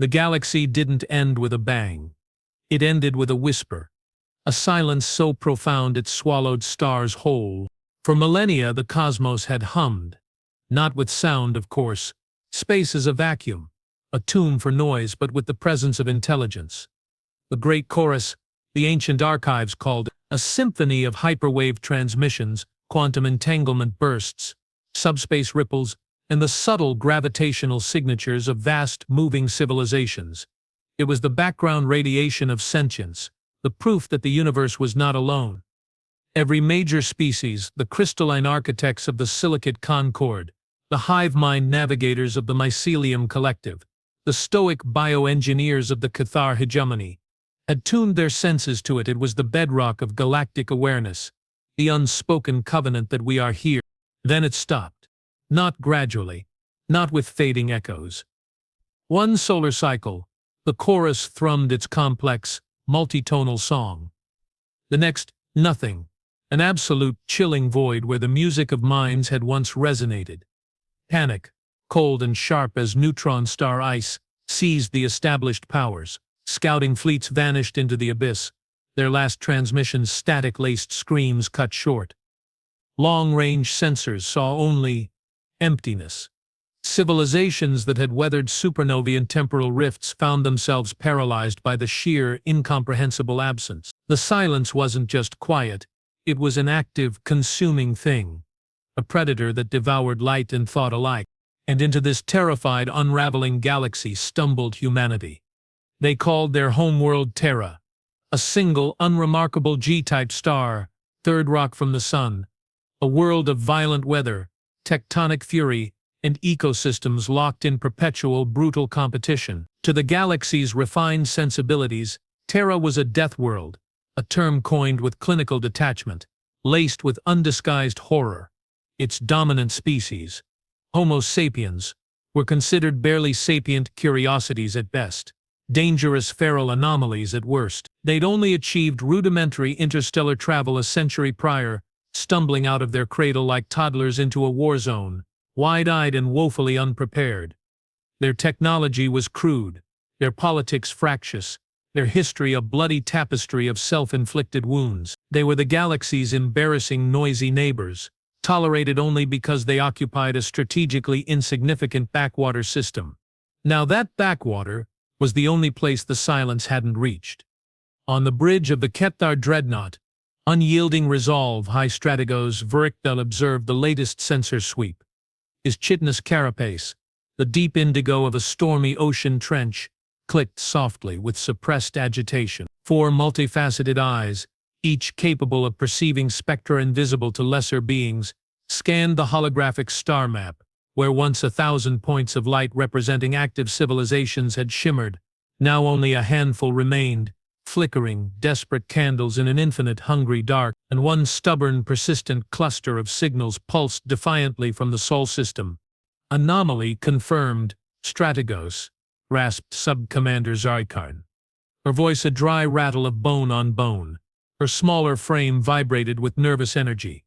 The galaxy didn't end with a bang. It ended with a whisper, a silence so profound it swallowed stars whole. For millennia the cosmos had hummed. Not with sound, of course. Space is a vacuum, a tomb for noise, but with the presence of intelligence. The great chorus, the ancient archives called it, a symphony of hyperwave transmissions, quantum entanglement bursts, subspace ripples, and the subtle gravitational signatures of vast, moving civilizations. It was the background radiation of sentience, the proof that the universe was not alone. Every major species, the crystalline architects of the silicate Concord, the hive mind navigators of the mycelium collective, the stoic bioengineers of the Cathar hegemony, had tuned their senses to it. It was the bedrock of galactic awareness, the unspoken covenant that we are here. Then it stopped. Not gradually, not with fading echoes. One solar cycle, the chorus thrummed its complex, multitonal song. The next, nothing, an absolute chilling void where the music of minds had once resonated. Panic, cold and sharp as neutron star ice, seized the established powers. Scouting fleets vanished into the abyss, their last transmission's static-laced screams cut short. Long-range sensors saw only emptiness. Civilizations that had weathered supernovae and temporal rifts found themselves paralyzed by the sheer, incomprehensible absence. The silence wasn't just quiet, it was an active, consuming thing. A predator that devoured light and thought alike. And into this terrified, unraveling galaxy stumbled humanity. They called their homeworld Terra, a single, unremarkable G-type star, third rock from the sun, a world of violent weather, tectonic fury, and ecosystems locked in perpetual, brutal competition. To the galaxy's refined sensibilities, Terra was a death world, a term coined with clinical detachment, laced with undisguised horror. Its dominant species, Homo sapiens, were considered barely sapient curiosities at best, dangerous feral anomalies at worst. They'd only achieved rudimentary interstellar travel a century prior, stumbling out of their cradle like toddlers into a war zone, wide-eyed and woefully unprepared. Their technology was crude, their politics fractious, their history a bloody tapestry of self-inflicted wounds. They were the galaxy's embarrassing, noisy neighbors, tolerated only because they occupied a strategically insignificant backwater system. Now that backwater was the only place the silence hadn't reached. On the bridge of the Cathar dreadnought, unyielding resolve, High Strategos Verictel observed the latest sensor sweep. His chitinous carapace, the deep indigo of a stormy ocean trench, clicked softly with suppressed agitation. 4 multifaceted eyes, each capable of perceiving spectra invisible to lesser beings, scanned the holographic star map, where once 1,000 points of light representing active civilizations had shimmered. Now only a handful remained, flickering, desperate candles in an infinite hungry dark, and one stubborn, persistent cluster of signals pulsed defiantly from the Sol system. Anomaly confirmed, Strategos, rasped Sub-Commander Zarkarn. Her voice a dry rattle of bone on bone. Her smaller frame vibrated with nervous energy.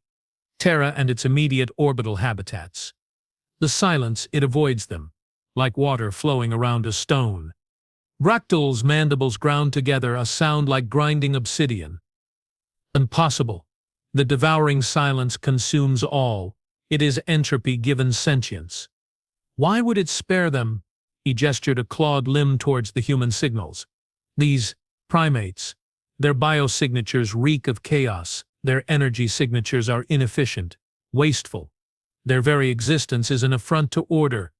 Terra and its immediate orbital habitats. The silence, it avoids them, like water flowing around a stone. Bractol's mandibles ground together, a sound like grinding obsidian. Impossible. The devouring silence consumes all. It is entropy given sentience. Why would it spare them? He gestured a clawed limb towards the human signals. These primates, their biosignatures reek of chaos, their energy signatures are inefficient, wasteful. Their very existence is an affront to order.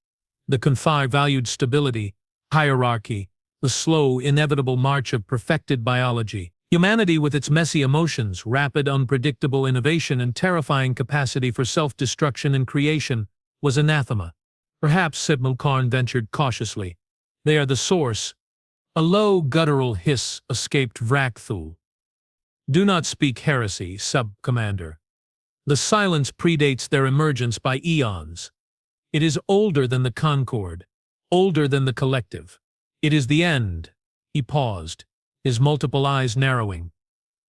The Confi valued stability, hierarchy, the slow, inevitable march of perfected biology. Humanity with its messy emotions, rapid, unpredictable innovation, and terrifying capacity for self-destruction and creation was anathema. Perhaps, said Mulkarn ventured cautiously, they are the source. A low, guttural hiss escaped Vrakthul. Do not speak heresy, Sub-Commander. The silence predates their emergence by eons. It is older than the Concord, older than the collective. It is the end. He paused, his multiple eyes narrowing.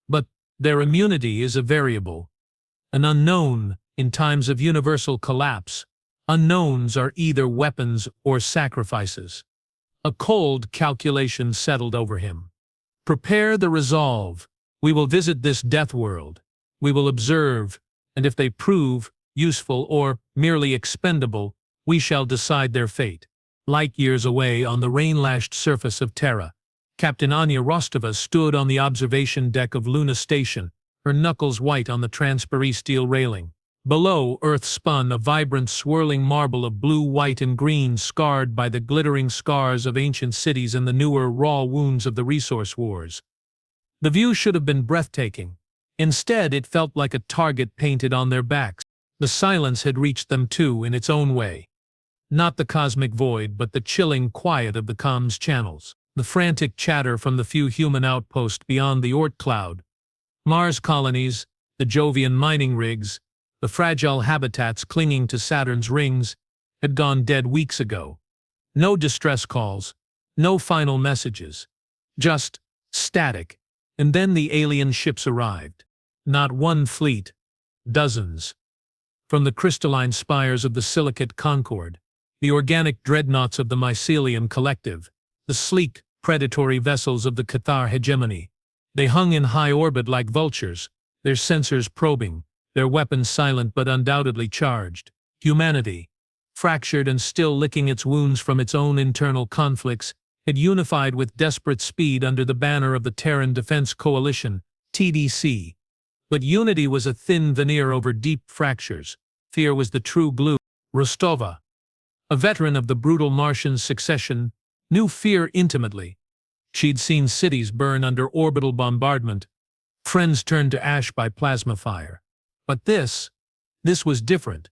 But their immunity is a variable, an unknown in times of universal collapse. Unknowns are either weapons or sacrifices. A cold calculation settled over him. Prepare the resolve. We will visit this Deathworld. We will observe, and if they prove useful or merely expendable, we shall decide their fate. Light years away on the rain-lashed surface of Terra, Captain Anya Rostova stood on the observation deck of Luna Station, her knuckles white on the transparent steel railing. Below, Earth spun, a vibrant swirling marble of blue, white, and green, scarred by the glittering scars of ancient cities and the newer, raw wounds of the resource wars. The view should have been breathtaking. Instead, it felt like a target painted on their backs. The silence had reached them too, in its own way. Not the cosmic void, but the chilling quiet of the comms channels. The frantic chatter from the few human outposts beyond the Oort cloud. Mars colonies, the Jovian mining rigs, the fragile habitats clinging to Saturn's rings, had gone dead weeks ago. No distress calls, no final messages. Just static. And then the alien ships arrived. Not one fleet. Dozens. From the crystalline spires of the silicate Concord, the organic dreadnoughts of the Mycelium Collective, the sleek, predatory vessels of the Cathar hegemony. They hung in high orbit like vultures, their sensors probing, their weapons silent but undoubtedly charged. Humanity, fractured and still licking its wounds from its own internal conflicts, had unified with desperate speed under the banner of the Terran Defense Coalition, TDC. But unity was a thin veneer over deep fractures. Fear was the true glue. Rostova, a veteran of the brutal Martian succession, knew fear intimately. She'd seen cities burn under orbital bombardment, friends turned to ash by plasma fire. But this was different.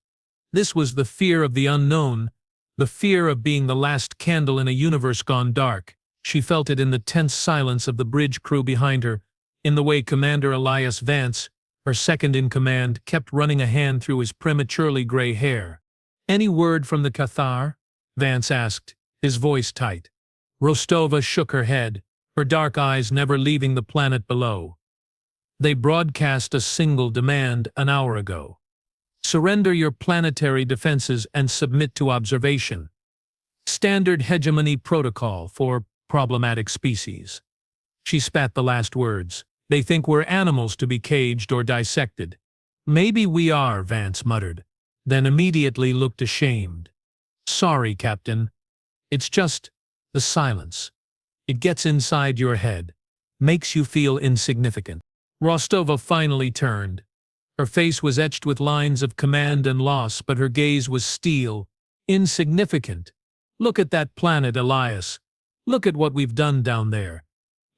This was the fear of the unknown, the fear of being the last candle in a universe gone dark. She felt it in the tense silence of the bridge crew behind her, in the way Commander Elias Vance, her second-in-command, kept running a hand through his prematurely gray hair. "Any word from the Cathar?" Vance asked, his voice tight. Rostova shook her head, her dark eyes never leaving the planet below. "They broadcast a single demand an hour ago. Surrender your planetary defenses and submit to observation. Standard hegemony protocol for problematic species." She spat the last words. "They think we're animals to be caged or dissected." "Maybe we are," Vance muttered, then immediately looked ashamed. "Sorry, Captain. It's just the silence. It gets inside your head, makes you feel insignificant." Rostova finally turned. Her face was etched with lines of command and loss, but her gaze was steel. "Insignificant. Look at that planet, Elias. Look at what we've done down there.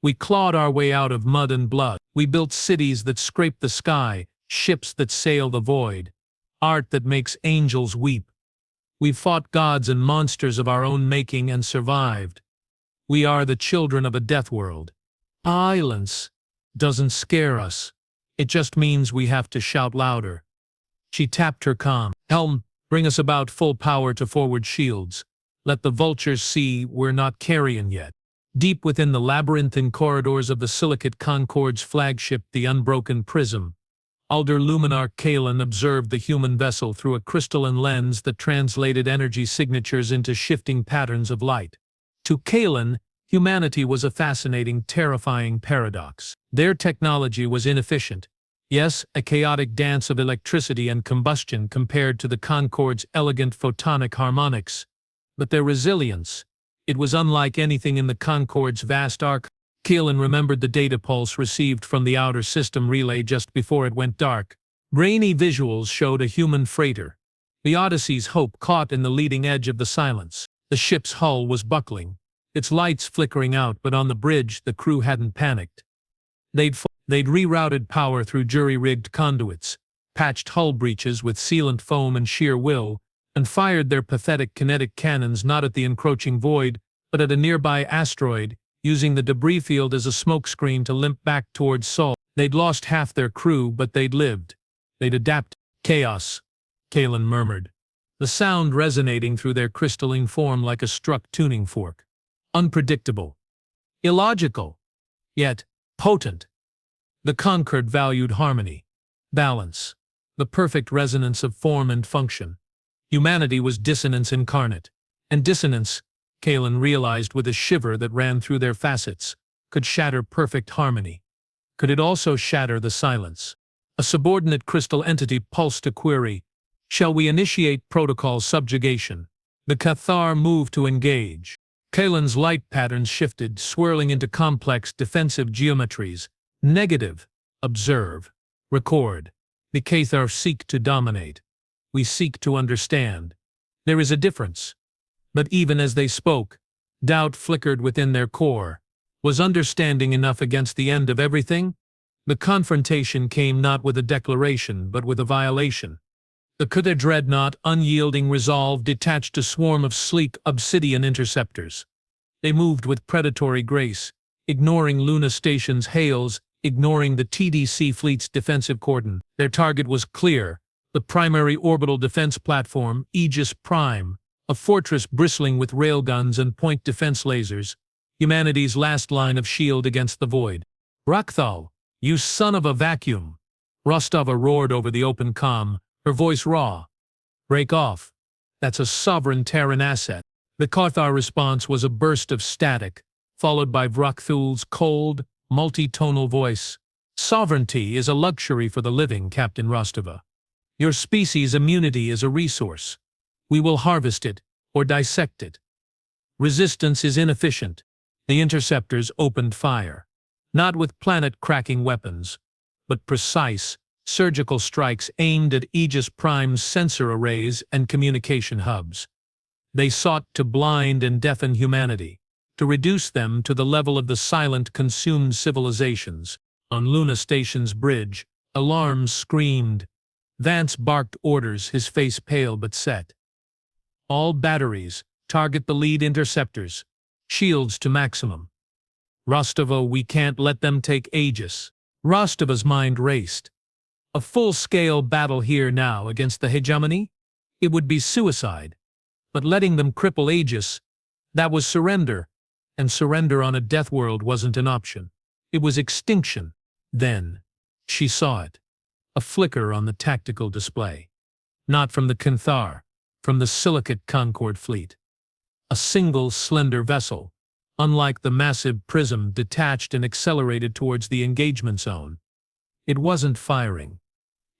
We clawed our way out of mud and blood. We built cities that scrape the sky, ships that sail the void, art that makes angels weep. We've fought gods and monsters of our own making and survived. We are the children of a death world. Violence doesn't scare us. It just means we have to shout louder." She tapped her comm. "Helm, bring us about full power to forward shields. Let the vultures see we're not carrion yet." Deep within the labyrinthine corridors of the silicate Concord's flagship, the Unbroken Prism, Alder Luminar Kalen observed the human vessel through a crystalline lens that translated energy signatures into shifting patterns of light. To Kalen, humanity was a fascinating, terrifying paradox. Their technology was inefficient. Yes, a chaotic dance of electricity and combustion compared to the Concord's elegant photonic harmonics. But their resilience, it was unlike anything in the Concord's vast arc. Keelan remembered the data pulse received from the outer system relay just before it went dark. Grainy visuals showed a human freighter. The Odyssey's hope caught in the leading edge of the silence. The ship's hull was buckling, its lights flickering out, but on the bridge the crew hadn't panicked. They'd rerouted power through jury-rigged conduits, patched hull breaches with sealant foam and sheer will, and fired their pathetic kinetic cannons not at the encroaching void, but at a nearby asteroid, using the debris field as a smokescreen to limp back towards Sol. They'd lost half their crew, but they'd lived. They'd adapted. "Chaos," Kalen murmured, the sound resonating through their crystalline form like a struck tuning fork. Unpredictable. Illogical. Yet potent. The Concord valued harmony, balance, the perfect resonance of form and function. Humanity was dissonance incarnate, and dissonance, Kalen realized with a shiver that ran through their facets, could shatter perfect harmony. Could it also shatter the silence? A subordinate crystal entity pulsed a query. Shall we initiate protocol subjugation? The Cathar moved to engage. Kalen's light patterns shifted, swirling into complex defensive geometries. Negative. Observe. Record. The Cathar seek to dominate. We seek to understand. There is a difference. But even as they spoke, doubt flickered within their core. Was understanding enough against the end of everything? The confrontation came not with a declaration, but with a violation. The Kuta dreadnought, unyielding resolve, detached a swarm of sleek obsidian interceptors. They moved with predatory grace, ignoring Luna Station's hails, ignoring the TDC fleet's defensive cordon. Their target was clear: the primary orbital defense platform, Aegis Prime, a fortress bristling with railguns and point defense lasers, humanity's last line of shield against the void. "Rakthal, you son of a vacuum!" Rostova roared over the open comm, her voice raw. "Break off. That's a sovereign Terran asset." The Cathar response was a burst of static, followed by Vrakthul's cold, multi-tonal voice. "Sovereignty is a luxury for the living, Captain Rostova. Your species' immunity is a resource. We will harvest it, or dissect it. Resistance is inefficient." The interceptors opened fire. Not with planet-cracking weapons, but precise, surgical strikes aimed at Aegis Prime's sensor arrays and communication hubs. They sought to blind and deafen humanity, to reduce them to the level of the silent, consumed civilizations. On Luna Station's bridge, alarms screamed. Vance barked orders, his face pale but set. "All batteries, target the lead interceptors. Shields to maximum. Rostova, we can't let them take Aegis." Rostova's mind raced. A full-scale battle here now against the hegemony? It would be suicide. But letting them cripple Aegis, that was surrender. And surrender on a Deathworld wasn't an option. It was extinction. Then, she saw it. A flicker on the tactical display. Not from the Cathar, from the silicate Concord fleet. A single, slender vessel, unlike the massive prism, detached and accelerated towards the engagement zone. It wasn't firing.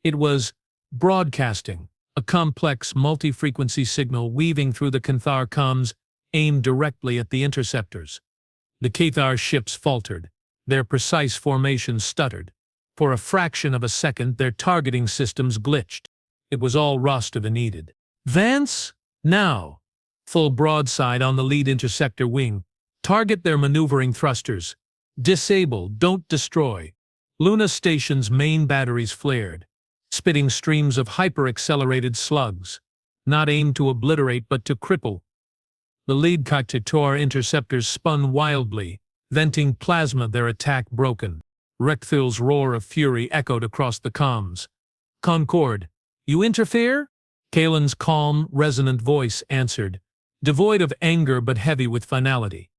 It was broadcasting, a complex multi-frequency signal weaving through the Cathar comms, aimed directly at the interceptors. The Cathar ships faltered. Their precise formation stuttered. For a fraction of a second, their targeting systems glitched. It was all Rostova needed. "Vance, now!" Full broadside on the lead interceptor wing. "Target their maneuvering thrusters. Disable, don't destroy." Luna Station's main batteries flared, spitting streams of hyper-accelerated slugs, not aimed to obliterate but to cripple. The lead Cathar interceptors spun wildly, venting plasma, their attack broken. Rekthul's roar of fury echoed across the comms. "Concord, you interfere?" Kalen's calm, resonant voice answered, devoid of anger but heavy with finality.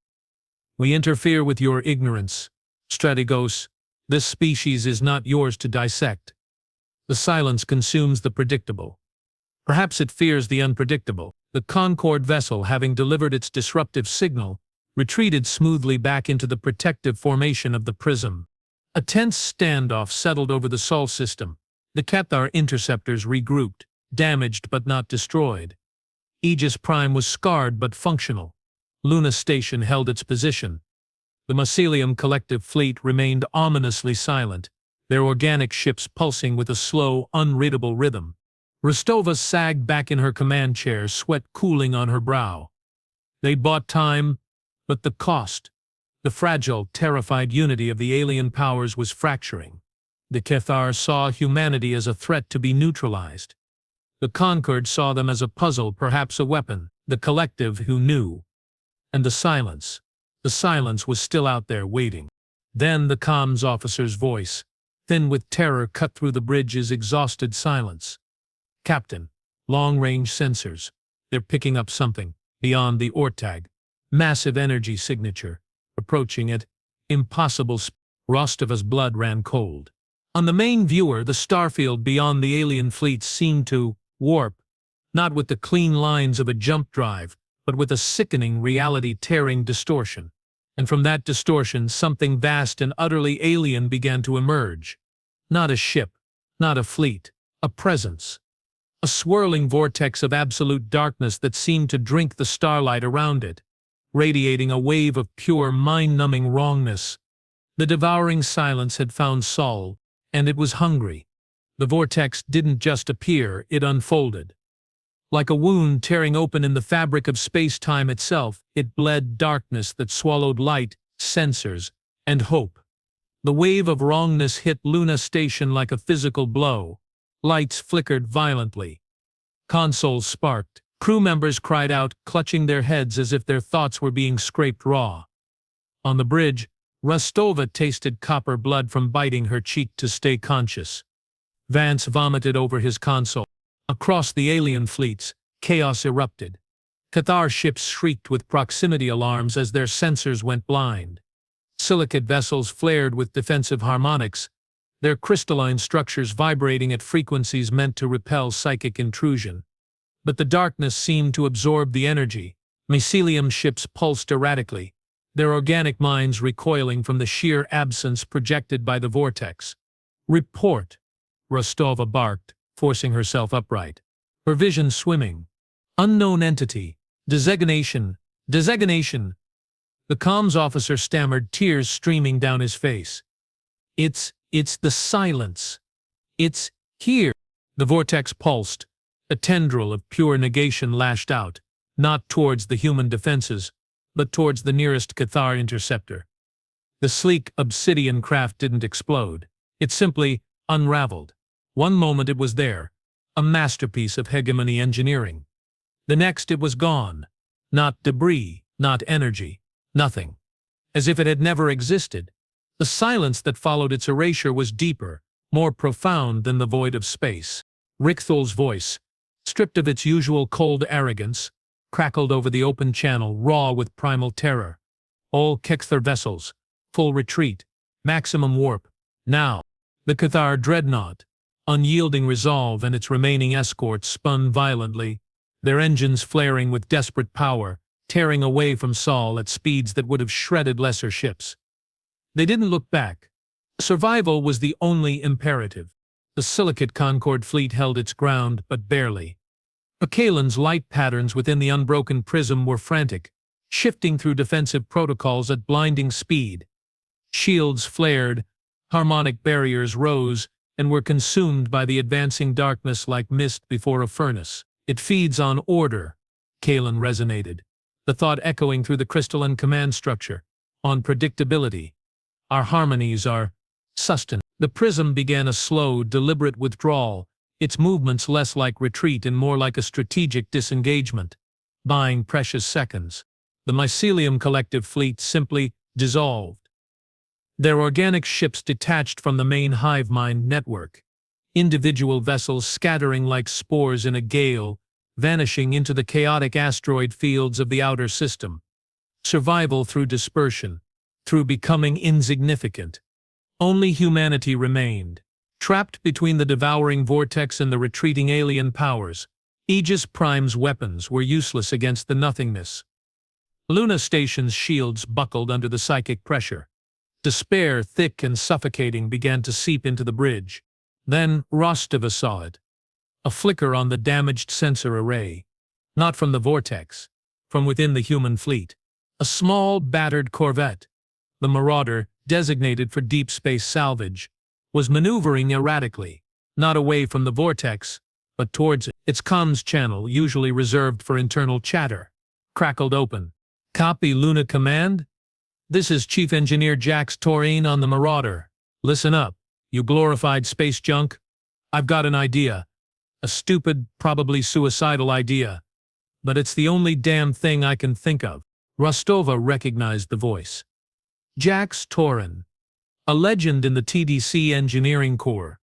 "We interfere with your ignorance. Strategos, this species is not yours to dissect." The silence consumes the predictable. Perhaps it fears the unpredictable. The Concord vessel, having delivered its disruptive signal, retreated smoothly back into the protective formation of the prism. A tense standoff settled over the Sol system. The Cathar interceptors regrouped, damaged but not destroyed. Aegis Prime was scarred but functional. Luna Station held its position. The Mycelium collective fleet remained ominously silent, their organic ships pulsing with a slow, unreadable rhythm. Rostova sagged back in her command chair, sweat cooling on her brow. They'd bought time, but the cost. The fragile, terrified unity of the alien powers was fracturing. The Cathar saw humanity as a threat to be neutralized. The Concord saw them as a puzzle, perhaps a weapon. The collective who knew. And the silence. The silence was still out there waiting. Then the comms officer's voice, thin with terror, cut through the bridge's exhausted silence. "Captain, long-range sensors. They're picking up something. Beyond the Ortag. Massive energy signature. Approaching it. Impossible." Rostova's blood ran cold. On the main viewer, the starfield beyond the alien fleet seemed to warp, not with the clean lines of a jump drive, but with a sickening reality-tearing distortion. And from that distortion, something vast and utterly alien began to emerge. Not a ship, not a fleet, a presence. A swirling vortex of absolute darkness that seemed to drink the starlight around it, radiating a wave of pure, mind-numbing wrongness. The devouring silence had found Saul, and it was hungry. The vortex didn't just appear, it unfolded. Like a wound tearing open in the fabric of space-time itself, it bled darkness that swallowed light, sensors, and hope. The wave of wrongness hit Luna Station like a physical blow. Lights flickered violently. Consoles sparked. Crew members cried out, clutching their heads as if their thoughts were being scraped raw. On the bridge, Rostova tasted copper blood from biting her cheek to stay conscious. Vance vomited over his console. Across the alien fleets, chaos erupted. Cathar ships shrieked with proximity alarms as their sensors went blind. Silicate vessels flared with defensive harmonics, their crystalline structures vibrating at frequencies meant to repel psychic intrusion. But the darkness seemed to absorb the energy. Mycelium ships pulsed erratically, their organic minds recoiling from the sheer absence projected by the vortex. "Report," Rostova barked, forcing herself upright. Her vision swimming. "Unknown entity. Designation. Designation." The comms officer stammered, tears streaming down his face. It's the silence. It's here." The vortex pulsed. A tendril of pure negation lashed out, not towards the human defenses, but towards the nearest Cathar interceptor. The sleek obsidian craft didn't explode. It simply unraveled. One moment it was there, a masterpiece of hegemony engineering. The next it was gone. Not debris, not energy, nothing. As if it had never existed. The silence that followed its erasure was deeper, more profound than the void of space. Richthol's voice, stripped of its usual cold arrogance, crackled over the open channel, raw with primal terror. "All Kekthar vessels, full retreat, maximum warp, now." The Cathar dreadnought, unyielding resolve, and its remaining escorts spun violently, their engines flaring with desperate power, tearing away from Saul at speeds that would have shredded lesser ships. They didn't look back. Survival was the only imperative. The silicate Concord fleet held its ground, but barely. Bakalan's light patterns within the unbroken prism were frantic, shifting through defensive protocols at blinding speed. Shields flared, harmonic barriers rose, and were consumed by the advancing darkness like mist before a furnace. "It feeds on order," Kalan resonated, the thought echoing through the crystalline command structure. "On predictability. Our harmonies are sustenance." The prism began a slow, deliberate withdrawal, its movements less like retreat and more like a strategic disengagement, buying precious seconds. The mycelium collective fleet simply dissolved. Their organic ships detached from the main hive mind network, individual vessels scattering like spores in a gale, vanishing into the chaotic asteroid fields of the outer system. Survival through dispersion, through becoming insignificant. Only humanity remained, trapped between the devouring vortex and the retreating alien powers. Aegis Prime's weapons were useless against the nothingness. Luna Station's shields buckled under the psychic pressure. Despair, thick and suffocating, began to seep into the bridge. Then Rostova saw it. A flicker on the damaged sensor array. Not from the vortex, from within the human fleet. A small, battered corvette, the Marauder, designated for deep space salvage, was maneuvering erratically, not away from the vortex, but towards it. Its comms channel, usually reserved for internal chatter, crackled open. "Copy, Luna Command? This is Chief Engineer Jax Torren on the Marauder. Listen up, you glorified space junk. I've got an idea. A stupid, probably suicidal idea. But it's the only damn thing I can think of." Rostova recognized the voice. Jax Torren, a legend in the TDC engineering corps.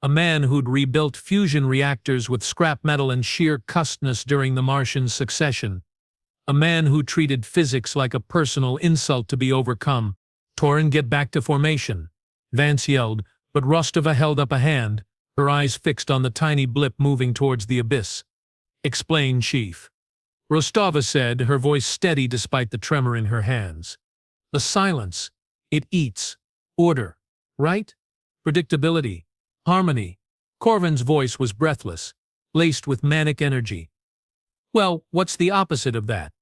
A man who'd rebuilt fusion reactors with scrap metal and sheer custness during the Martian succession. A man who treated physics like a personal insult to be overcome. "Torren, get back to formation," Vance yelled, but Rostova held up a hand, her eyes fixed on the tiny blip moving towards the abyss. "Explain, Chief." Rostova said, her voice steady despite the tremor in her hands. The silence. It eats. Order. Right? Predictability. Harmony. Corvin's voice was breathless, laced with manic energy. Well, what's the opposite of that?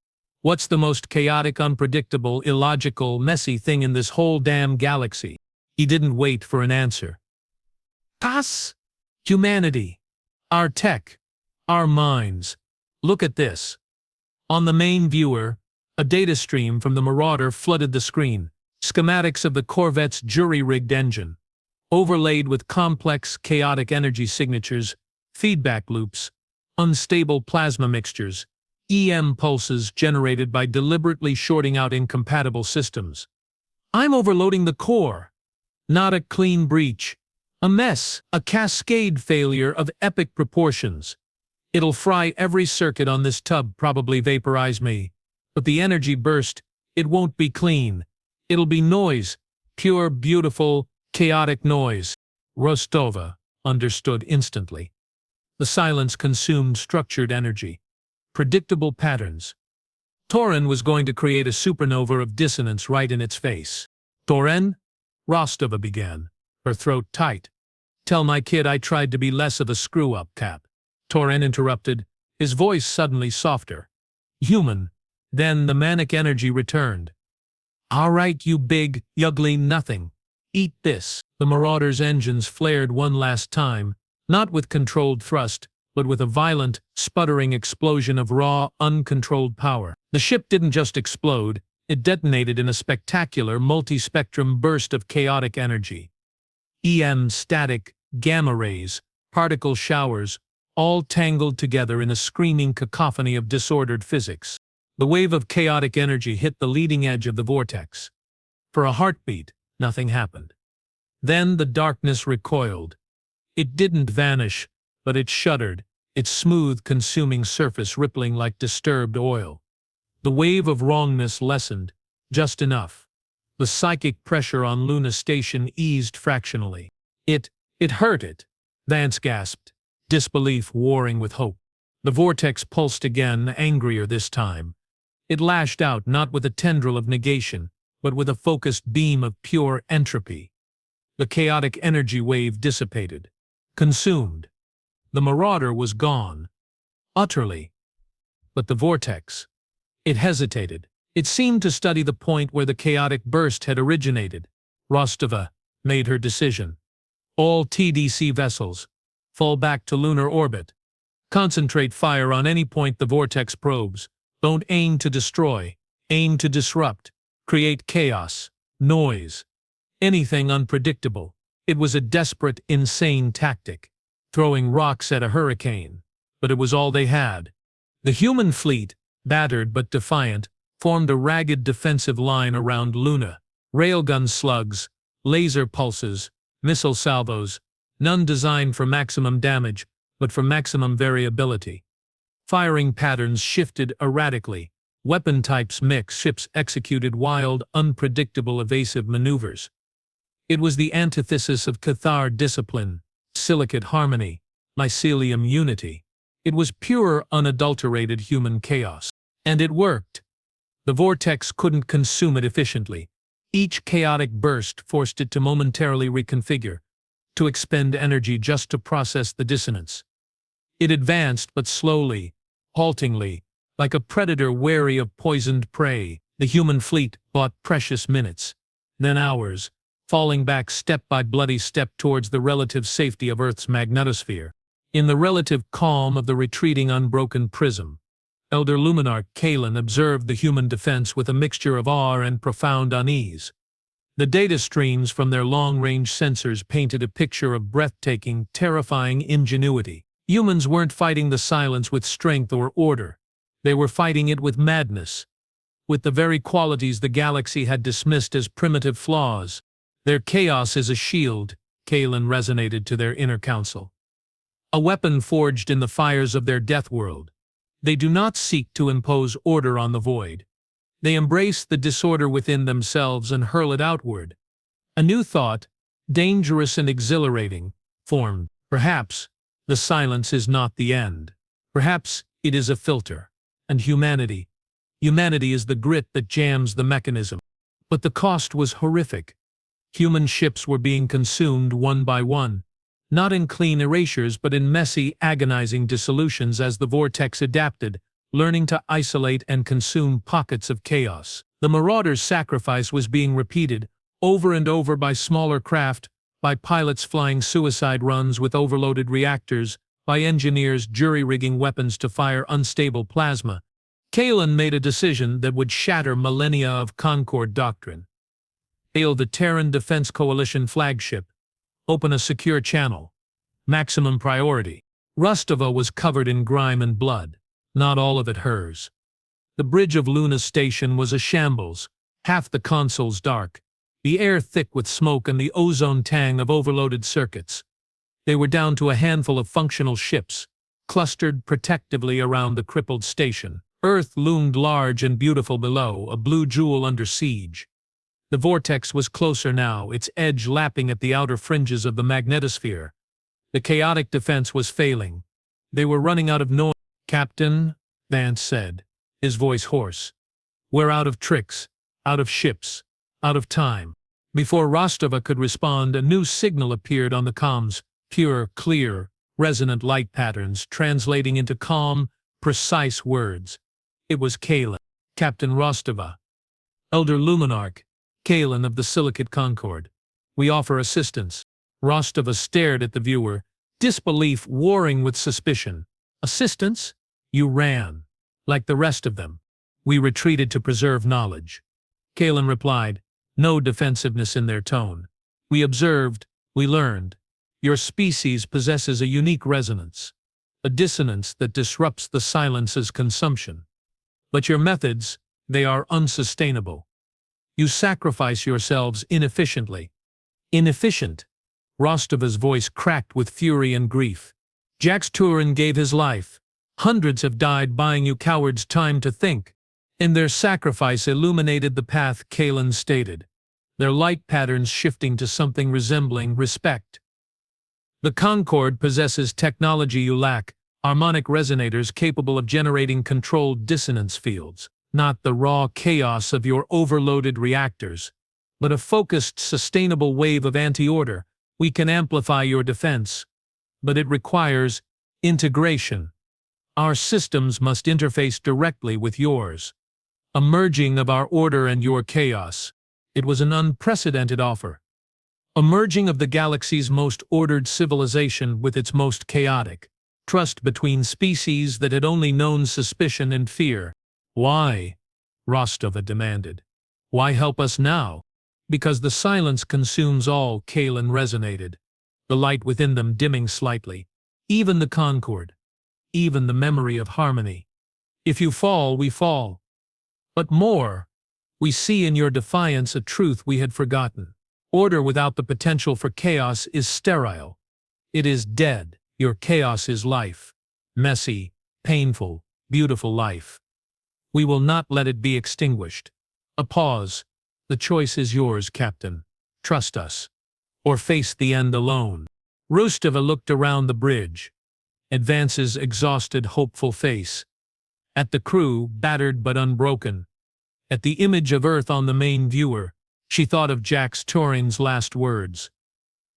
What's the most chaotic, unpredictable, illogical, messy thing in this whole damn galaxy? He didn't wait for an answer. Us? Humanity. Our tech. Our minds. Look at this. On the main viewer, a data stream from the Marauder flooded the screen. Schematics of the Corvette's jury-rigged engine, overlaid with complex, chaotic energy signatures, feedback loops, unstable plasma mixtures, EM pulses generated by deliberately shorting out incompatible systems. I'm overloading the core. Not a clean breach. A mess, a cascade failure of epic proportions. It'll fry every circuit on this tub, probably vaporize me. But the energy burst, it won't be clean. It'll be noise, pure, beautiful, chaotic noise. Rostova understood instantly. The silence consumed structured energy, predictable patterns. Torren was going to create a supernova of dissonance right in its face. Torren? Rostova began, her throat tight. Tell my kid I tried to be less of a screw-up, Cap. Torren interrupted, his voice suddenly softer. Human. Then the manic energy returned. All right, you big, ugly nothing. Eat this. The Marauder's engines flared one last time, not with controlled thrust, but with a violent, sputtering explosion of raw, uncontrolled power. The ship didn't just explode, it detonated in a spectacular, multi-spectrum burst of chaotic energy. EM, static, gamma rays, particle showers, all tangled together in a screaming cacophony of disordered physics. The wave of chaotic energy hit the leading edge of the vortex. For a heartbeat, nothing happened. Then the darkness recoiled. It didn't vanish, but it shuddered, its smooth, consuming surface rippling like disturbed oil. The wave of wrongness lessened, just enough. The psychic pressure on Luna Station eased fractionally. It hurt it, Vance gasped, disbelief warring with hope. The vortex pulsed again, angrier this time. It lashed out not with a tendril of negation, but with a focused beam of pure entropy. The chaotic energy wave dissipated, consumed. The Marauder was gone. Utterly. But the vortex. It hesitated. It seemed to study the point where the chaotic burst had originated. Rostova made her decision. All TDC vessels, fall back to lunar orbit. Concentrate fire on any point the vortex probes. Don't aim to destroy, aim to disrupt, create chaos, noise, anything unpredictable. It was a desperate, insane tactic, throwing rocks at a hurricane, but it was all they had. The human fleet, battered but defiant, formed a ragged defensive line around Luna. Railgun slugs, laser pulses, missile salvos, none designed for maximum damage, but for maximum variability. Firing patterns shifted erratically. Weapon types mixed. Ships executed wild, unpredictable evasive maneuvers. It was the antithesis of Cathar discipline, silicate harmony, mycelium unity. It was pure, unadulterated human chaos. And it worked. The vortex couldn't consume it efficiently. Each chaotic burst forced it to momentarily reconfigure, to expend energy just to process the dissonance. It advanced, but slowly, haltingly, like a predator wary of poisoned prey. The human fleet bought precious minutes, then hours, falling back step by bloody step towards the relative safety of Earth's magnetosphere. In the relative calm of the retreating unbroken prism, Elder Luminarch Kalen observed the human defense with a mixture of awe and profound unease. The data streams from their long-range sensors painted a picture of breathtaking, terrifying ingenuity. Humans weren't fighting the silence with strength or order. They were fighting it with madness, with the very qualities the galaxy had dismissed as primitive flaws. Their chaos is a shield, Kalen resonated to their inner council. A weapon forged in the fires of their Deathworld. They do not seek to impose order on the void. They embrace the disorder within themselves and hurl it outward. A new thought, dangerous and exhilarating, formed. Perhaps the silence is not the end. Perhaps it is a filter. and humanity. Humanity is the grit that jams the mechanism. But the cost was horrific. Human ships were being consumed one by one, not in clean erasures but in messy, agonizing dissolutions as the vortex adapted, learning to isolate and consume pockets of chaos. The Marauder's sacrifice was being repeated, over and over by smaller craft, by pilots flying suicide runs with overloaded reactors, by engineers jury-rigging weapons to fire unstable plasma. Kalen made a decision that would shatter millennia of Concord doctrine. Hail the Torren Defense Coalition flagship. Open a secure channel. Maximum priority. Rostova was covered in grime and blood, not all of it hers. The bridge of Luna Station was a shambles, half the consoles dark, the air thick with smoke and the ozone tang of overloaded circuits. They were down to a handful of functional ships, clustered protectively around the crippled station. Earth loomed large and beautiful below, a blue jewel under siege. The vortex was closer now, its edge lapping at the outer fringes of the magnetosphere. The chaotic defense was failing. They were running out of noise. "Captain," Vance said, his voice hoarse. "We're out of tricks, out of ships, out of time." Before Rostova could respond, a new signal appeared on the comms, pure, clear, resonant light patterns translating into calm, precise words. It was Kalen. "Captain Rostova. Elder Luminarch, Kalen of the Silicate Concord. We offer assistance." Rostova stared at the viewer, disbelief warring with suspicion. "Assistance? You ran. Like the rest of them. We retreated to preserve knowledge." Kalen replied, no defensiveness in their tone. "We observed, we learned. Your species possesses a unique resonance, a dissonance that disrupts the silence's consumption. But your methods, they are unsustainable. You sacrifice yourselves inefficiently." "Inefficient?" Rostova's voice cracked with fury and grief. "Jax Torren gave his life. Hundreds have died buying you cowards time to think. And their sacrifice illuminated the path," Kalen stated, their light patterns shifting to something resembling respect. "The Concord possesses technology you lack, harmonic resonators capable of generating controlled dissonance fields, not the raw chaos of your overloaded reactors, but a focused, sustainable wave of anti-order. We can amplify your defense, but it requires integration. Our systems must interface directly with yours. A merging of our order and your chaos." It was an unprecedented offer. A merging of the galaxy's most ordered civilization with its most chaotic. Trust between species that had only known suspicion and fear. "Why?" Rostova demanded. "Why help us now?" "Because the silence consumes all," Kalen resonated, the light within them dimming slightly. "Even the Concord. Even the memory of harmony. If you fall, we fall. But more, we see in your defiance a truth we had forgotten. Order without the potential for chaos is sterile. It is dead. Your chaos is life. Messy, painful, beautiful life. We will not let it be extinguished." A pause. "The choice is yours, Captain. Trust us. Or face the end alone." Rostova looked around the bridge. Advance's exhausted, hopeful face. At the crew, battered but unbroken. At the image of Earth on the main viewer, she thought of Jax Torren's last words.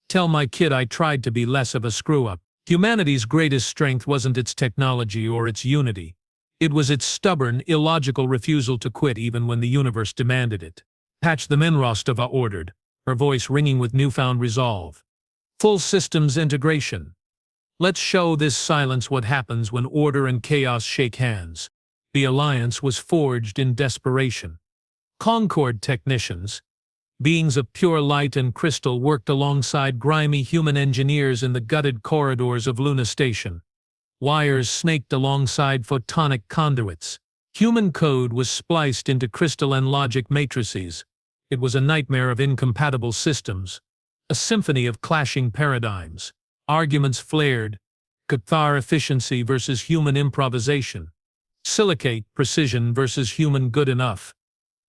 "Tell my kid I tried to be less of a screw-up." Humanity's greatest strength wasn't its technology or its unity. It was its stubborn, illogical refusal to quit even when the universe demanded it. "Patch them in," Rostova ordered, her voice ringing with newfound resolve. "Full systems integration. Let's show this silence what happens when order and chaos shake hands." The alliance was forged in desperation. Concord technicians, beings of pure light and crystal, worked alongside grimy human engineers in the gutted corridors of Luna Station. Wires snaked alongside photonic conduits. Human code was spliced into crystalline logic matrices. It was a nightmare of incompatible systems, a symphony of clashing paradigms. Arguments flared, Cathar efficiency versus human improvisation, silicate precision versus human good enough.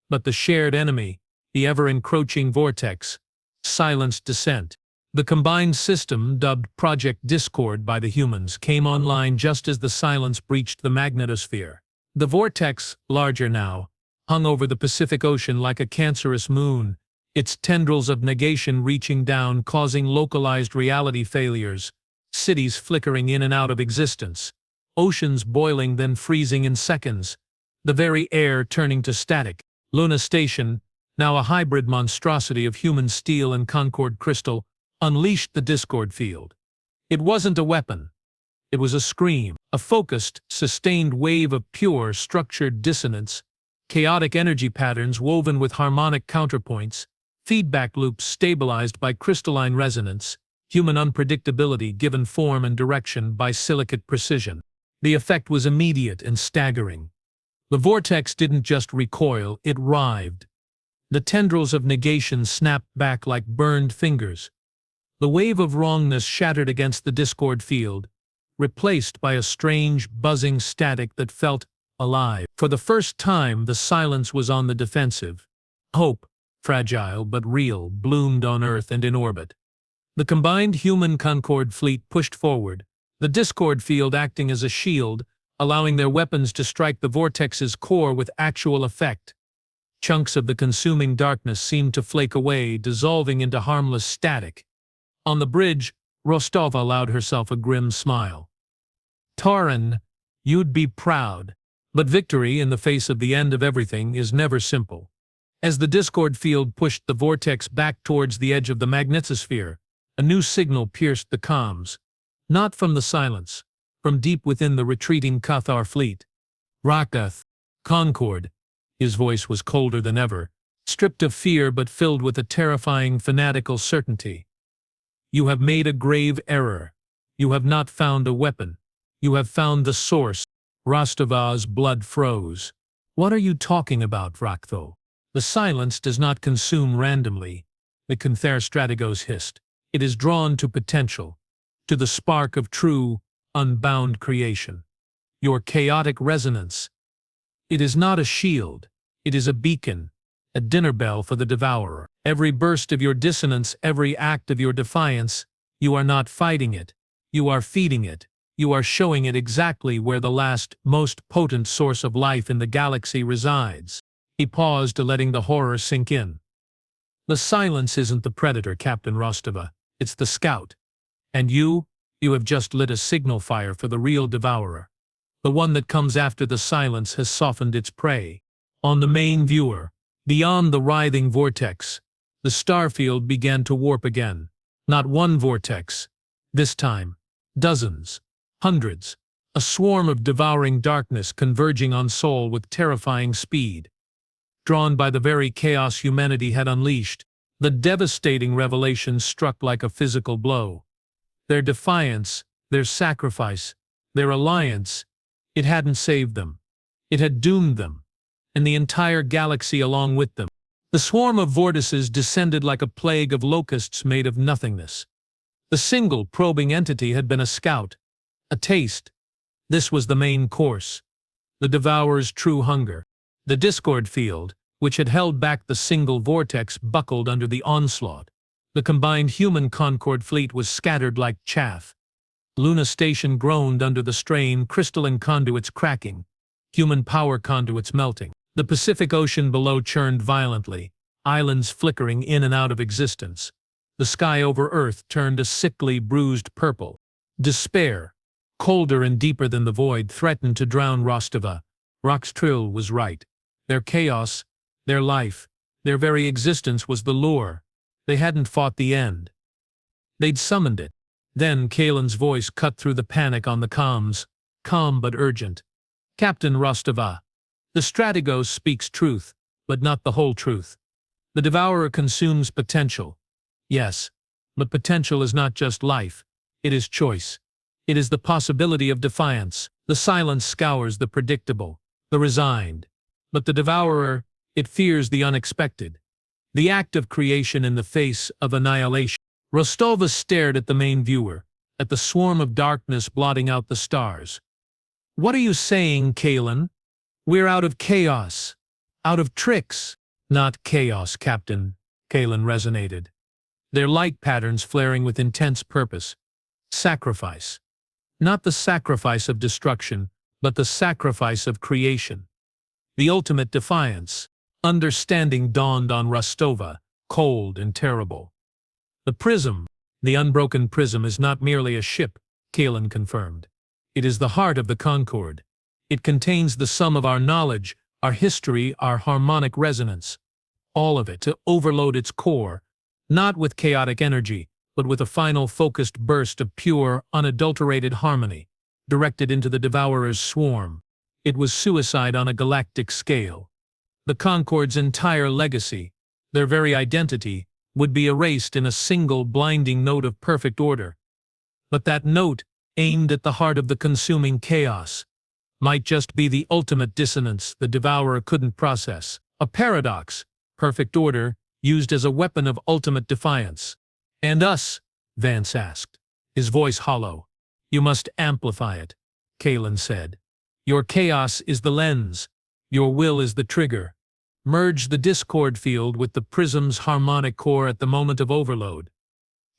But the shared enemy, the ever-encroaching vortex, silenced dissent. The combined system, dubbed Project Discord by the humans, came online just as the silence breached the magnetosphere. The vortex, larger now, hung over the Pacific Ocean like a cancerous moon, its tendrils of negation reaching down, causing localized reality failures, cities flickering in and out of existence, oceans boiling then freezing in seconds, the very air turning to static. Luna Station, now a hybrid monstrosity of human steel and Concord crystal, unleashed the discord field. It wasn't a weapon. It was a scream, a focused, sustained wave of pure, structured dissonance, chaotic energy patterns woven with harmonic counterpoints, feedback loops stabilized by crystalline resonance, human unpredictability given form and direction by silicate precision. The effect was immediate and staggering. The vortex didn't just recoil, it writhed. The tendrils of negation snapped back like burned fingers. The wave of wrongness shattered against the discord field, replaced by a strange, buzzing static that felt alive. For the first time, the silence was on the defensive. Hope, fragile but real, bloomed on Earth and in orbit. The combined human Concord fleet pushed forward, the discord field acting as a shield, allowing their weapons to strike the vortex's core with actual effect. Chunks of the consuming darkness seemed to flake away, dissolving into harmless static. On the bridge, Rostova allowed herself a grim smile. Torren, you'd be proud. But victory in the face of the end of everything is never simple. As the discord field pushed the vortex back towards the edge of the magnetosphere, a new signal pierced the comms. Not from the silence, from deep within the retreating Cathar fleet. Rakath, Concord. His voice was colder than ever, stripped of fear but filled with a terrifying, fanatical certainty. You have made a grave error. You have not found a weapon. You have found the source. Rostova's blood froze. What are you talking about, Raktho? The silence does not consume randomly, the Canther Strategos hissed. It is drawn to potential, to the spark of true, unbound creation. Your chaotic resonance. It is not a shield. It is a beacon, a dinner bell for the Devourer. Every burst of your dissonance, every act of your defiance, you are not fighting it. You are feeding it. You are showing it exactly where the last, most potent source of life in the galaxy resides. He paused, letting the horror sink in. The silence isn't the predator, Captain Rostova. It's the scout. And you have just lit a signal fire for the real Devourer. The one that comes after the silence has softened its prey. On the main viewer, beyond the writhing vortex, the starfield began to warp again. Not one vortex. This time, dozens. Hundreds, a swarm of devouring darkness converging on Sol with terrifying speed. Drawn by the very chaos humanity had unleashed, the devastating revelation struck like a physical blow. Their defiance, their sacrifice, their alliance, it hadn't saved them. It had doomed them, and the entire galaxy along with them. The swarm of vortices descended like a plague of locusts made of nothingness. The single probing entity had been a scout. A taste. This was the main course. The Devourer's true hunger. The discord field, which had held back the single vortex, buckled under the onslaught. The combined human Concord fleet was scattered like chaff. Luna Station groaned under the strain, crystalline conduits cracking, human power conduits melting. The Pacific Ocean below churned violently, islands flickering in and out of existence. The sky over Earth turned a sickly, bruised purple. Despair, colder and deeper than the void, threatened to drown Rostova. Roxtrill was right. Their chaos, their life, their very existence was the lure. They hadn't fought the end. They'd summoned it. Then Kalen's voice cut through the panic on the comms, calm but urgent. Captain Rostova, the Strategos speaks truth, but not the whole truth. The Devourer consumes potential. Yes, but potential is not just life. It is choice. It is the possibility of defiance. The silence scours the predictable, the resigned. But the Devourer, it fears the unexpected. The act of creation in the face of annihilation. Rostova stared at the main viewer, at the swarm of darkness blotting out the stars. What are you saying, Kalen? We're out of chaos. Out of tricks. Not chaos, Captain, Kalen resonated. Their light patterns flaring with intense purpose. Sacrifice. Not the sacrifice of destruction, but the sacrifice of creation. The ultimate defiance. Understanding dawned on Rostova, cold and terrible. The prism, the unbroken prism, is not merely a ship, Kalen confirmed. It is the heart of the Concord. It contains the sum of our knowledge, our history, our harmonic resonance. All of it to overload its core, not with chaotic energy, but with a final focused burst of pure, unadulterated harmony, directed into the Devourer's swarm. It was suicide on a galactic scale. The Concord's entire legacy, their very identity, would be erased in a single blinding note of perfect order. But that note, aimed at the heart of the consuming chaos, might just be the ultimate dissonance the Devourer couldn't process. A paradox, perfect order, used as a weapon of ultimate defiance. And us? Vance asked, his voice hollow. You must amplify it, Kalen said. Your chaos is the lens. Your will is the trigger. Merge the discord field with the prism's harmonic core at the moment of overload.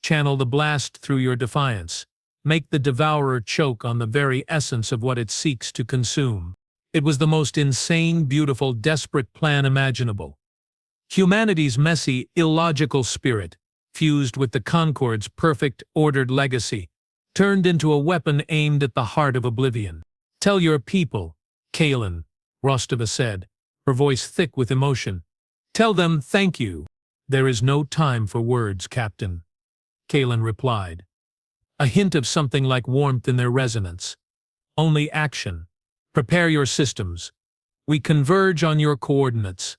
Channel the blast through your defiance. Make the Devourer choke on the very essence of what it seeks to consume. It was the most insane, beautiful, desperate plan imaginable. Humanity's messy, illogical spirit, fused with the Concord's perfect, ordered legacy, turned into a weapon aimed at the heart of oblivion. Tell your people, Kalen, Rostova said, her voice thick with emotion. Tell them thank you. There is no time for words, Captain, Kalen replied, a hint of something like warmth in their resonance. Only action. Prepare your systems. We converge on your coordinates.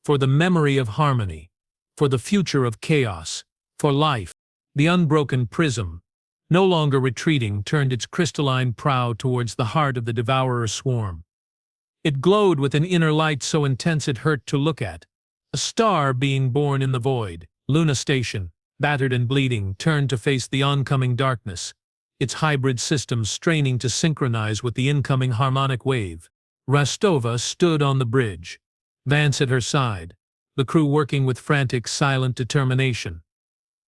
For the memory of harmony. For the future of chaos. For life. The unbroken prism, no longer retreating, turned its crystalline prow towards the heart of the Devourer swarm. It glowed with an inner light so intense it hurt to look at. A star being born in the void. Luna Station, battered and bleeding, turned to face the oncoming darkness, its hybrid systems straining to synchronize with the incoming harmonic wave. Rostova stood on the bridge, Vance at her side, the crew working with frantic, silent determination.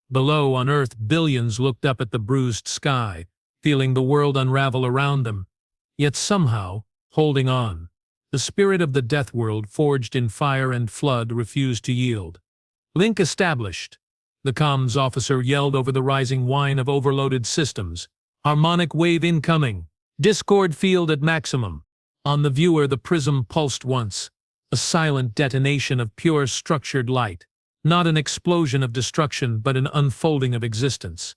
Below on Earth, billions looked up at the bruised sky, feeling the world unravel around them, yet somehow, holding on. The spirit of the Deathworld, forged in fire and flood, refused to yield. Link established. The comms officer yelled over the rising whine of overloaded systems. Harmonic wave incoming. Discord field at maximum. On the viewer, the prism pulsed once. A silent detonation of pure structured light. Not an explosion of destruction, but an unfolding of existence.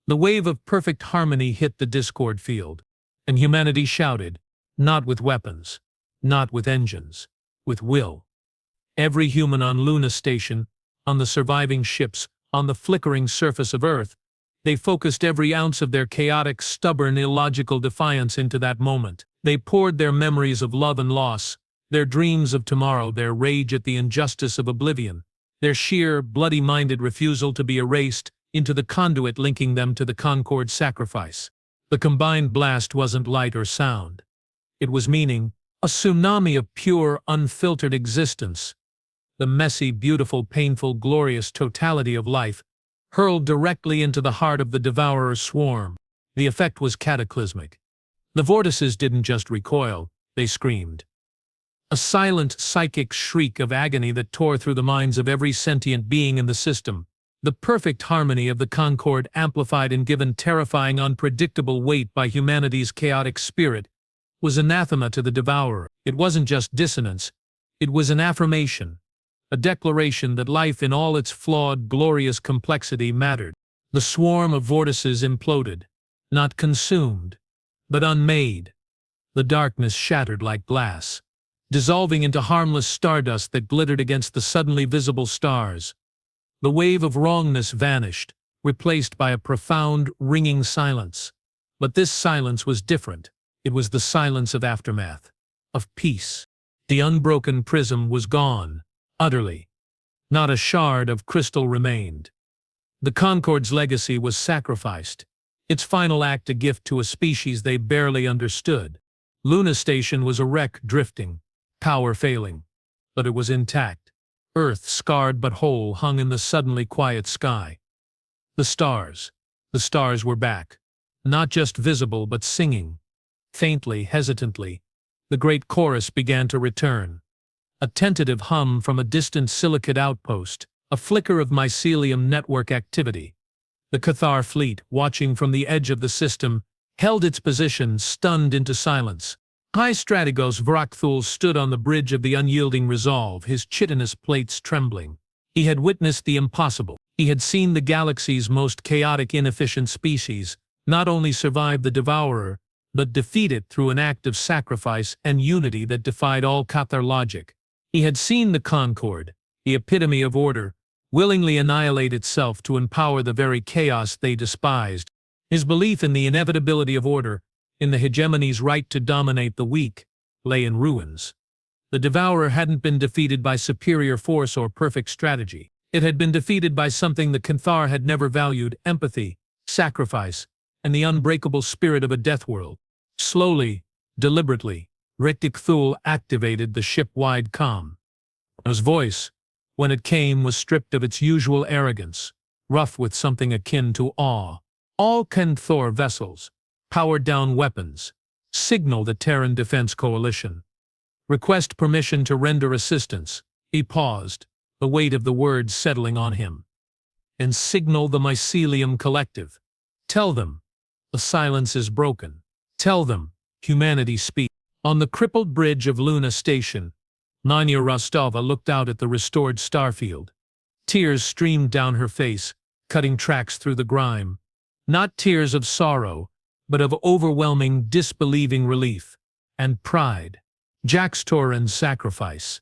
The wave of perfect harmony hit the discord field, and humanity shouted, not with weapons, not with engines, with will. Every human on Luna Station, on the surviving ships, on the flickering surface of Earth, they focused every ounce of their chaotic, stubborn, illogical defiance into that moment. They poured their memories of love and loss, their dreams of tomorrow, their rage at the injustice of oblivion, their sheer, bloody-minded refusal to be erased, into the conduit linking them to the Concord sacrifice. The combined blast wasn't light or sound. It was meaning, a tsunami of pure, unfiltered existence. The messy, beautiful, painful, glorious totality of life, hurled directly into the heart of the Devourer swarm. The effect was cataclysmic. The vortices didn't just recoil, they screamed. A silent, psychic shriek of agony that tore through the minds of every sentient being in the system. The perfect harmony of the Concord, amplified and given terrifying, unpredictable weight by humanity's chaotic spirit, was anathema to the Devourer. It wasn't just dissonance, it was an affirmation. A declaration that life in all its flawed, glorious complexity mattered. The swarm of vortices imploded, not consumed, but unmade. The darkness shattered like glass, dissolving into harmless stardust that glittered against the suddenly visible stars. The wave of wrongness vanished, replaced by a profound, ringing silence. But this silence was different. It was the silence of aftermath, of peace. The unbroken prism was gone. Utterly. Not a shard of crystal remained. The Concord's legacy was sacrificed, its final act a gift to a species they barely understood. Luna Station was a wreck, drifting, power failing, but it was intact. Earth, scarred but whole, hung in the suddenly quiet sky. The stars were back, not just visible but singing, Faintly, hesitantly, the great chorus began to return. A tentative hum from a distant silicate outpost, a flicker of mycelium network activity. The Cathar fleet, watching from the edge of the system, held its position, stunned into silence. High Strategos Vrakthul stood on the bridge of the unyielding resolve, his chitinous plates trembling. He had witnessed the impossible. He had seen the galaxy's most chaotic, inefficient species not only survive the Devourer, but defeat it through an act of sacrifice and unity that defied all Cathar logic. He had seen the Concord, the epitome of order, willingly annihilate itself to empower the very chaos they despised. His belief in the inevitability of order, in the hegemony's right to dominate the weak, lay in ruins. The Devourer hadn't been defeated by superior force or perfect strategy. It had been defeated by something the Cathar had never valued: empathy, sacrifice, and the unbreakable spirit of a Deathworld. Slowly, deliberately, Rektikthul activated the ship-wide comm. His voice, when it came, was stripped of its usual arrogance, rough with something akin to awe. All Cathar vessels, powered-down weapons, signal the Torren Defense Coalition. Request permission to render assistance. He paused, the weight of the words settling on him. And signal the Mycelium Collective. Tell them, the silence is broken. Tell them, humanity speaks. On the crippled bridge of Luna Station, Nanya Rostova looked out at the restored starfield. Tears streamed down her face, cutting tracks through the grime. Not tears of sorrow, but of overwhelming, disbelieving relief and pride. Jack's Torren's sacrifice.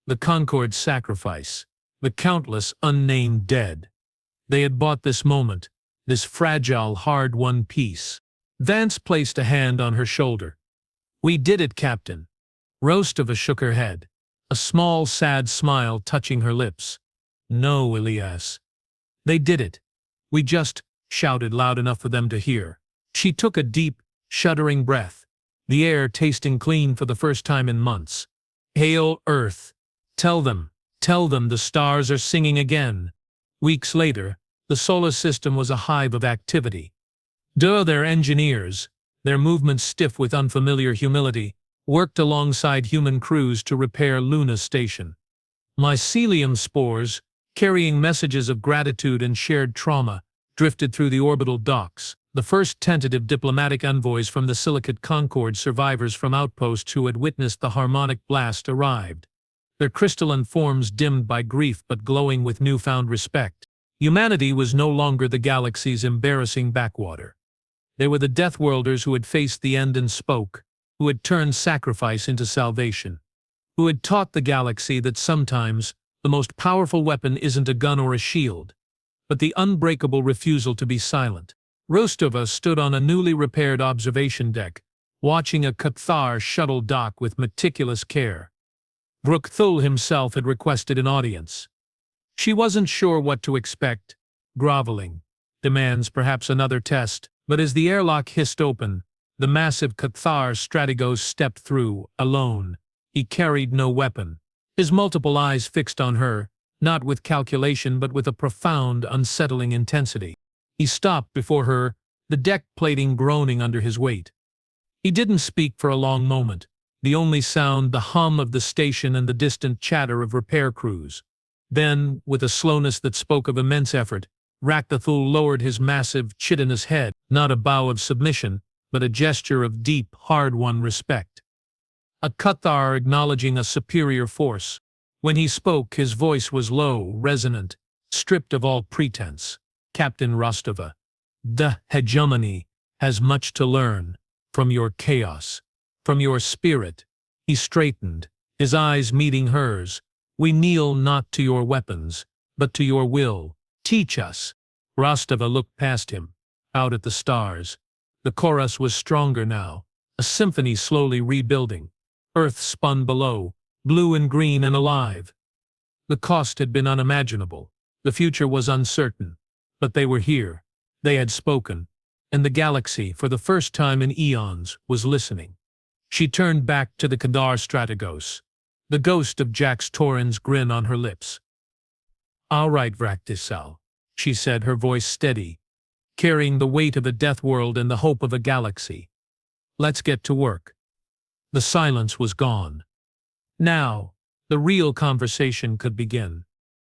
The Concord's sacrifice. The countless unnamed dead. They had bought this moment, this fragile, hard-won peace. Vance placed a hand on her shoulder. "We did it, Captain." Rostova shook her head, a small, sad smile touching her lips. "No, Elias. They did it. We just," shouted loud enough for them to hear. She took a deep, shuddering breath, the air tasting clean for the first time in months. "Hail, Earth. Tell them the stars are singing again." Weeks later, the solar system was a hive of activity. Their engineers, their movements stiff with unfamiliar humility, worked alongside human crews to repair Luna Station. Mycelium spores, carrying messages of gratitude and shared trauma, drifted through the orbital docks. The first tentative diplomatic envoys from the Silicate Concord, survivors from outposts who had witnessed the harmonic blast, arrived. Their crystalline forms dimmed by grief but glowing with newfound respect. Humanity was no longer the galaxy's embarrassing backwater. They were the Deathworlders who had faced the end and spoke, who had turned sacrifice into salvation, who had taught the galaxy that sometimes the most powerful weapon isn't a gun or a shield, but the unbreakable refusal to be silent. Rostova stood on a newly repaired observation deck, watching a Cathar shuttle dock with meticulous care. Vrakthul himself had requested an audience. She wasn't sure what to expect. Groveling demands, perhaps another test. But as the airlock hissed open, the massive Cathar Strategos stepped through, alone. He carried no weapon. His multiple eyes fixed on her, not with calculation but with a profound, unsettling intensity. He stopped before her, the deck plating groaning under his weight. He didn't speak for a long moment, the only sound the hum of the station and the distant chatter of repair crews. Then, with a slowness that spoke of immense effort, Rakthul lowered his massive, chitinous head, not a bow of submission, but a gesture of deep, hard-won respect. A Cathar acknowledging a superior force. When he spoke, his voice was low, resonant, stripped of all pretense. "Captain Rostova, the hegemony has much to learn from your chaos, from your spirit." He straightened, his eyes meeting hers. "We kneel not to your weapons, but to your will. Teach us." Rostova looked past him, out at the stars. The chorus was stronger now, a symphony slowly rebuilding. Earth spun below, blue and green and alive. The cost had been unimaginable. The future was uncertain. But they were here. They had spoken. And the galaxy, for the first time in eons, was listening. She turned back to the Cathar Strategos, the ghost of Jack's Torren's grin on her lips. "All right, Vraktisal," she said, her voice steady, carrying the weight of a Deathworld and the hope of a galaxy. Let's get to work. The silence was gone. Now, the real conversation could begin.